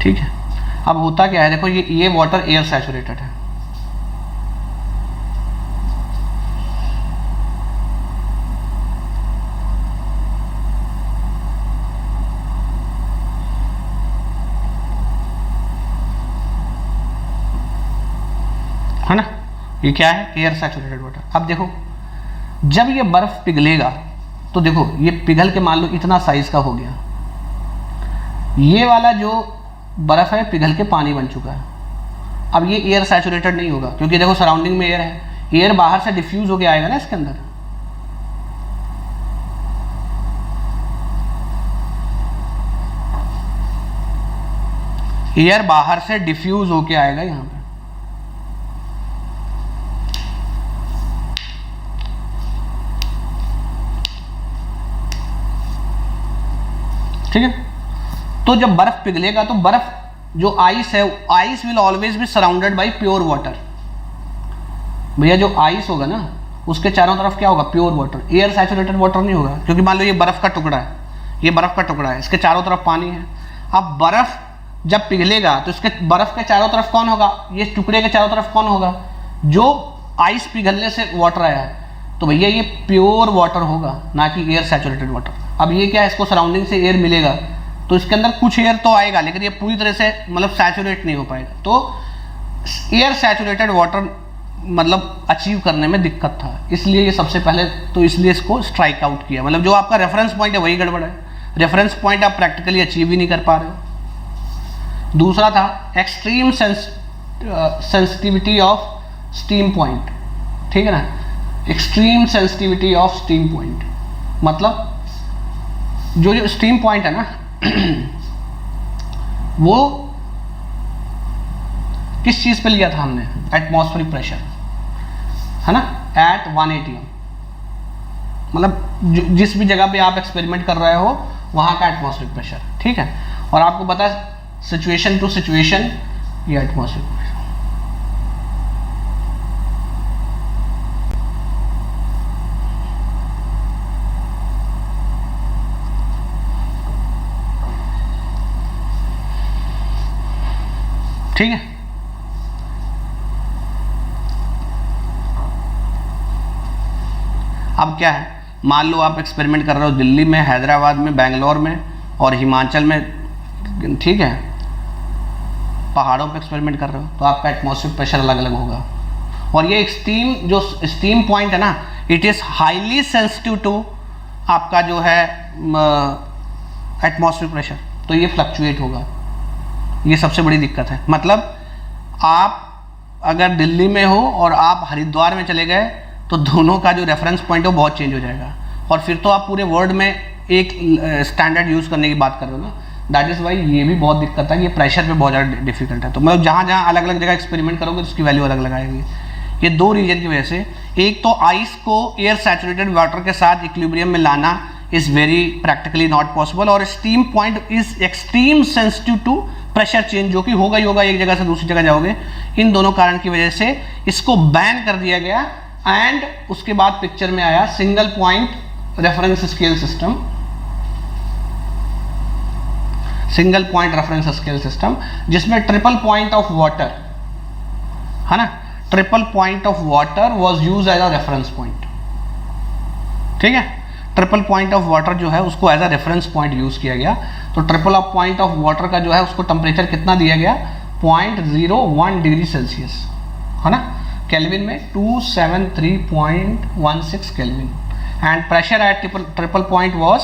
ठीक है, अब होता क्या है, देखो ये वाटर एयर सैचुरेटेड है, है ना। ये क्या है? Air saturated water. अब देखो जब ये बर्फ पिघलेगा तो देखो ये पिघल के मान लो इतना साइज का हो गया, ये वाला जो बर्फ है पिघल के पानी बन चुका है। अब ये एयर सैचुरेटेड नहीं होगा क्योंकि देखो सराउंडिंग में एयर है, एयर बाहर से डिफ्यूज होके आएगा ना इसके अंदर। एयर बाहर से डिफ्यूज होके आएगा यहां पे, ठीक है। तो जब बर्फ पिघलेगा तो बर्फ जो आइस है, ice will always be surrounded by pure water. भैया जो आइस होगा ना उसके चारों तरफ क्या होगा? Pure water, air saturated water नहीं होगा। क्योंकि मान लो ये बर्फ का टुकड़ा है, ये बर्फ का टुकड़ा है, इसके चारों तरफ पानी है। अब बर्फ जब पिघलेगा तो इसके बर्फ के चारों तरफ कौन होगा? ये टुकड़े के चारों तरफ कौन होगा? जो आइस पिघलने से वाटर आया है, तो भैया ये प्योर वाटर होगा, ना कि एयर सैचुरेटेड वाटर। अब ये क्या है, इसको सराउंडिंग से एयर मिलेगा तो इसके अंदर कुछ एयर तो आएगा, लेकिन ये पूरी तरह से मतलब सैचुरेट नहीं हो पाएगा। तो एयर सैचुरेटेड वाटर मतलब अचीव करने में दिक्कत था, इसलिए ये सबसे पहले तो इसलिए इसको स्ट्राइक आउट किया। मतलब जो आपका रेफरेंस पॉइंट है वही गड़बड़ है, रेफरेंस पॉइंट आप प्रैक्टिकली अचीव ही नहीं कर पा रहे हो। दूसरा था extreme sensitivity of steam point, ठीक है ना। Extreme sensitivity of steam point मतलब जो स्टीम पॉइंट है ना वो किस चीज पे लिया था हमने? एटमॉस्फेरिक प्रेशर, है ना, एट 1 atm। मतलब जिस भी जगह पे आप एक्सपेरिमेंट कर रहे हो वहां का एटमॉस्फेरिक प्रेशर, ठीक है। और आपको पता है सिचुएशन टू सिचुएशन ये एटमॉस्फेरिक प्रेशर, ठीक है। अब क्या है, मान लो आप एक्सपेरिमेंट कर रहे हो दिल्ली में, हैदराबाद में, बेंगलोर में और हिमाचल में, ठीक है, पहाड़ों पे एक्सपेरिमेंट कर रहे हो, तो आपका एटमॉस्फेरिक प्रेशर अलग अलग होगा। और ये जो स्टीम पॉइंट है ना, it is highly sensitive to आपका जो है एटमॉस्फेरिक प्रेशर, तो ये फ्लक्चुएट होगा। ये सबसे बड़ी दिक्कत है। मतलब आप अगर दिल्ली में हो और आप हरिद्वार में चले गए तो दोनों का जो रेफरेंस पॉइंट है वो बहुत चेंज हो जाएगा, और फिर तो आप पूरे वर्ल्ड में एक स्टैंडर्ड यूज़ करने की बात कर रहे हो ना। दैट इज़ वाई ये भी बहुत दिक्कत है कि ये प्रेशर पे बहुत ज़्यादा डिफिकल्ट है। तो मतलब जहाँ जहाँ अलग अलग जगह एक्सपेरिमेंट करोगे तो उसकी वैल्यू अलग अलग आएगी। ये दो रीजन की वजह से, एक तो आइस को एयर सैचुरेटेड वाटर के साथ इक्विलिब्रियम में लाना is very practically not possible, और steam point is extreme sensitive to pressure change, जो कि होगा ही होगा, एक जगह से दूसरी जगह जाओगे। इन दोनों कारण की वजह से इसको बैन कर दिया गया। एंड उसके बाद पिक्चर में आया single point reference scale system, single point reference scale system, जिसमें ट्रिपल पॉइंट ऑफ वाटर है ना, triple point of water was used as a reference point. ठीक है, ट्रिपल पॉइंट ऑफ वाटर जो है उसको as a reference point use किया गया। तो triple of point of water का जो है उसको टेम्परेचर कितना दिया गया, 0.01 डिग्री सेल्सियस, है ना, केल्विन में 273.16 kelvin. And pressure at triple point was,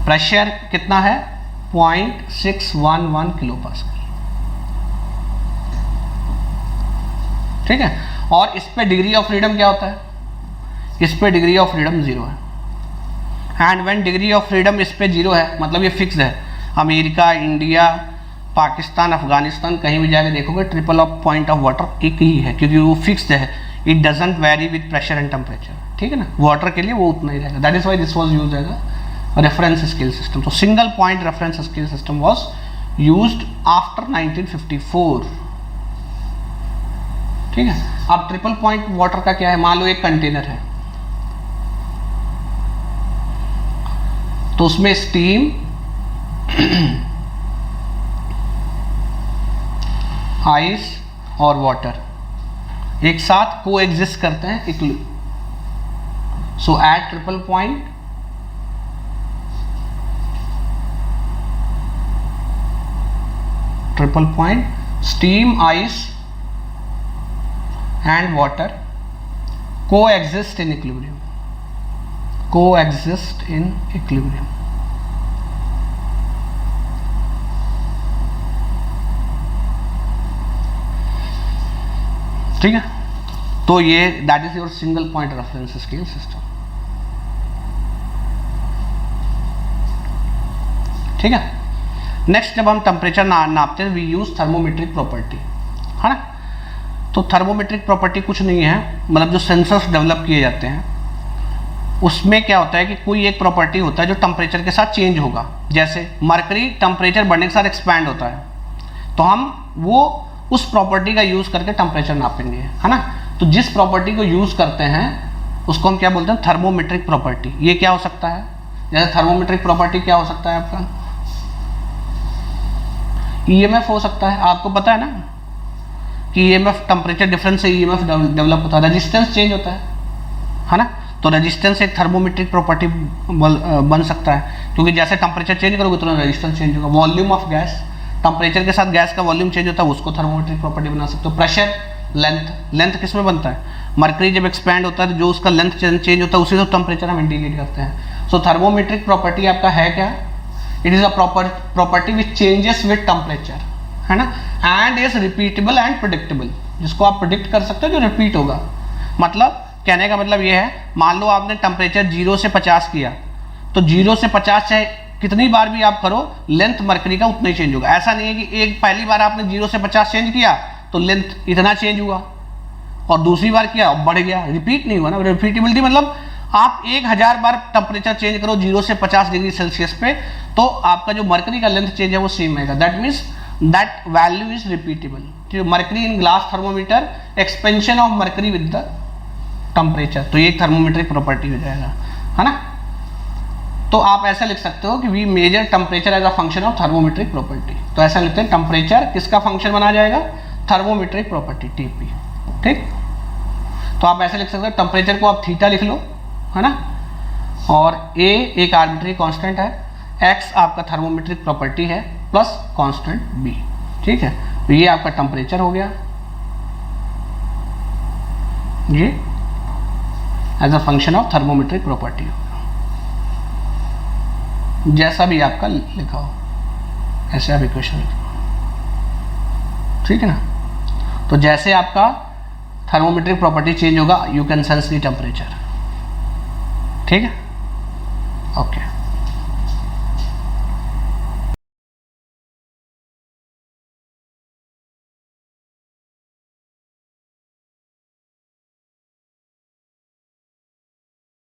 pressure कितना है, 0.611 किलो पास्कल। ठीक है, और इस पे डिग्री ऑफ फ्रीडम क्या होता है, इस पे डिग्री ऑफ फ्रीडम 0 है। And when degree of freedom इस पे 0 है मतलब ये फिक्स है। अमेरिका, इंडिया, पाकिस्तान, अफगानिस्तान कहीं भी जाके देखोगे triple of point of water एक ही है, क्योंकि वो फिक्स्ड है, it doesn't very with pressure and temperature. ठीक है ना, वाटर के लिए वो उतना ही रहेगा। That is why this was used as a reference scale system. तो single point reference scale system was used after 1954। ठीक है, अब ट्रिपल पॉइंट वाटर का क्या है, मान लो एक कंटेनर है, तो उसमें स्टीम, आइस और वाटर एक साथ को एग्जिस्ट करते हैं। So at triple point steam, ice and water coexist in equilibrium, coexist in equilibrium। ठीक है, तो ये that is your single point reference scale system. ठीक है, नेक्स्ट जब हम टेम्परेचर नापते हैं वी यूज थर्मोमेट्रिक प्रॉपर्टी, है ना। तो थर्मोमेट्रिक प्रॉपर्टी कुछ नहीं है, मतलब जो सेंसर्स डेवलप किए जाते हैं उसमें क्या होता है कि कोई एक प्रॉपर्टी होता है जो टेम्परेचर के साथ चेंज होगा। जैसे मरकरी टेम्परेचर बढ़ने के साथ एक्सपैंड होता है, तो हम वो उस प्रॉपर्टी का यूज़ करके टेम्परेचर नापेंगे, है ना। तो जिस प्रॉपर्टी को यूज़ करते हैं उसको हम क्या बोलते हैं, थर्मोमेट्रिक प्रॉपर्टी। ये क्या हो सकता है, जैसे थर्मोमेट्रिक प्रॉपर्टी क्या हो सकता है आपका, ईएमएफ हो सकता है। आपको पता है ना कि ईएमएफ टेम्परेचर डिफरेंस से ईएमएफ डेवलप होता है, रेजिस्टेंस चेंज होता है ना। तो रेजिस्टेंस एक थर्मोमेट्रिक प्रॉपर्टी बन सकता है, क्योंकि जैसे टेम्परेचर चेंज करोगे तो रेजिस्टेंस चेंज होगा। वॉल्यूम ऑफ गैस, टेम्परेचर के साथ गैस का वॉल्यूम चेंज होता है, उसको थर्मोमेट्रिक प्रॉपर्टी बना सकते हो। प्रेशर, लेंथ किस में बनता है, मरकरी जब एक्सपैंड होता है जो उसका लेंथ चेंज होता है उसी से टेम्परेचर हम इंडिकेट करते हैं। सो थर्मोमेट्रिक प्रॉपर्टी आपका है क्या, it is a property which changes with temperature, है ना, and is repeatable and predictable, जिसको आप प्रिडिक्ट कर सकते हो, जो रिपीट होगा। मतलब कहने का मतलब ये है, मान लो आपने टेम्परेचर 0 से 50 किया, तो 0 से 50 चाहे कितनी बार भी आप करो लेंथ मरकरी का उतना ही चेंज होगा। ऐसा नहीं है कि एक पहली बार आपने 0 से 50 चेंज किया तो लेंथ इतना चेंज हुआ और दूसरी बार किया बढ़ गया, रिपीट नहीं हुआ ना। रिपीटेबिलिटी मतलब आप 1000 बार टेम्परेचर चेंज करो 0 से 50 डिग्री सेल्सियस पे, तो आपका जो मरकरी का लेंथ चेंज है वो सेम आएगा। That means that value is repeatable. Mercury in glass thermometer, expansion of mercury with the temperature, तो ये एक थर्मोमेट्रिक प्रॉपर्टी हो जाएगा, है ना। तो आप ऐसा लिख सकते हो कि we measure temperature as a function of thermometric property. तो ऐसा लिखते हैं, टेम्परेचर किसका फंक्शन बना जाएगा, थर्मोमेट्रिक प्रॉपर्टी, टीपी। ठीक, तो आप ऐसे लिख सकते हो, टेम्परेचर को आप थीटा लिख लो, है ना, और ए एक आर्बिट्री कांस्टेंट है, एक्स आपका थर्मोमेट्रिक प्रॉपर्टी है प्लस कांस्टेंट बी। ठीक है, तो ये आपका टेम्परेचर हो गया, ये as a function of thermometric property, जैसा भी आपका लिखा हो ऐसे आप इक्वेशन लिखो। ठीक है ना। तो जैसे आपका थर्मोमेट्रिक प्रॉपर्टी चेंज होगा, you can sense the temperature. ठीक है, ओके।